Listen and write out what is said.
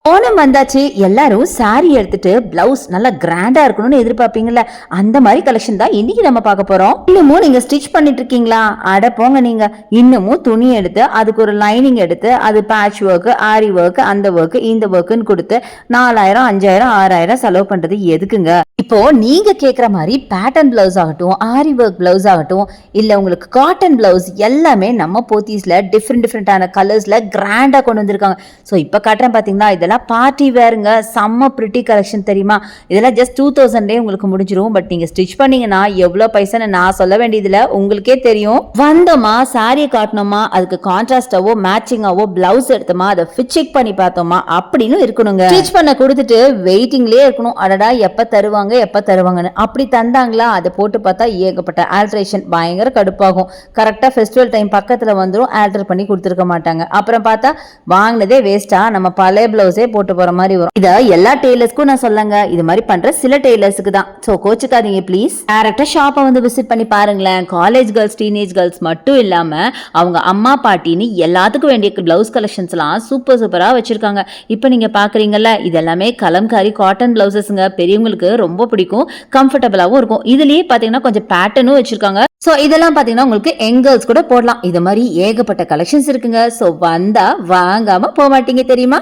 ஓணம் வந்தாச்சு, எல்லாரும் சாரி எடுத்துட்டு பிளவுஸ் நல்லா கிராண்டா இருக்கணும்னு எதிர்பார்ப்பீங்கல்ல, அந்த மாதிரி கலெக்ஷன் தான் இன்னைக்கு நம்ம பார்க்க போறோம். இன்னமும் நீங்க ஸ்டிச் பண்ணிட்டு இருக்கீங்களா? அட போங்க, நீங்க இன்னமும் துணி எடுத்து அதுக்கு ஒரு லைனிங் எடுத்து அது பேட்ச் ஒர்க், ஆரி ஒர்க், அந்த ஒர்க் இந்த ஒர்க்னு கொடுத்து 4000 5000 6000 செலவு பண்றது எதுக்குங்க? இப்போ நீங்க கேக்குற மாதிரி பேட்டர்ன் பிளவுஸ் ஆகட்டும், ஆரி ஒர்க் பிளவுஸ் ஆகட்டும், இல்ல உங்களுக்கு காட்டன் பிளவுஸ் எல்லாமே நம்ம போத்தீஸ்ல டிஃப்ரெண்டான கலர்ஸ்ல கிராண்டா கொண்டு வந்திருக்காங்க. ஸோ இப்போ காட்டுறேன் பாத்தீங்கன்னா, இதெல்லாம் பார்ட்டி வேருங்க, செம்ம பிரிட்டி கலெக்ஷன் தெரியுமா? இதெல்லாம் ஜஸ்ட் 2000 உங்களுக்கு முடிஞ்சிரும். பட் நீங்க ஸ்டிச் பண்ணீங்கன்னா எவ்வளவு பைசான்னு நான் சொல்ல வேண்டியதுல உங்களுக்கே தெரியும். வந்தோமா சாரியை காட்டணுமா, அதுக்கு கான்ட்ராஸ்டாவோ மேட்சிங்காவோ பிளவுஸ் எடுத்தோமா, அதை ஃபிட் செக் பண்ணி பார்த்தோமா அப்படின்னு இருக்கணுங்க. ஸ்டிச் பண்ண கொடுத்துட்டு வெயிட்டிங்லயே இருக்கணும். அடடா எப்ப தருவாங்க எப்ப தருவாங்கன்னு. அப்படி தந்தாங்களா, அதை போட்டு பார்த்தா ஏகப்பட்ட ஆல்ட்ரேஷன், பயங்கர கடுப்பாகும். கரெக்டா ஃபெஸ்டிவல் டைம் பக்கத்துல வந்துடும், ஆல்டர் பண்ணி கொடுத்துருக்க மாட்டாங்க. அப்புறம் பார்த்தா வாங்கினதே வேஸ்டா, நம்ம பழைய பிளவுஸே போட்டு போற மாதிரி வரும். இத எல்லா டெய்லர்ஸ்க்கும் நான் சொல்லங்க, இது மாதிரி பண்ற சில டெய்லர்ஸ்க்கு தான். சோ கோச்சுக்காதீங்க ப்ளீஸ். டேரக்டா ஷாப்பை வந்து விசிட் பண்ணி பாருங்களேன். காலேஜ் கேர்ள்ஸ், டீனேஜ் கேர்ள்ஸ் மட்டும் இல்லாம அவங்க அம்மா பாட்டின்னு எல்லாத்துக்கும் வேண்டிய பிளவுஸ் கலெக்ஷன்ஸ் எல்லாம் சூப்பரா வச்சிருக்காங்க. இப்போ நீங்க பாக்குறீங்கல்ல, இதெல்லாமே கலம்காரி காட்டன் பிளவுசஸ்ங்க. பெரியவங்களுக்கு ரொம்ப பிடிக்கும், கம்ஃபர்டபுளாவும் இருக்கும். இதுலயே பாத்தீங்கன்னா கொஞ்சம் பேட்டர்னும் வச்சிருக்காங்க. சோ இதெல்லாம் பாத்தீங்கன்னா உங்களுக்கு யங் கேர்ள்ஸ் கூட போடலாம். இது மாதிரி ஏகப்பட்ட கலெக்ஷன்ஸ் இருக்குங்க. சோ வந்தா வாங்காம போக மாட்டீங்க தெரியுமா?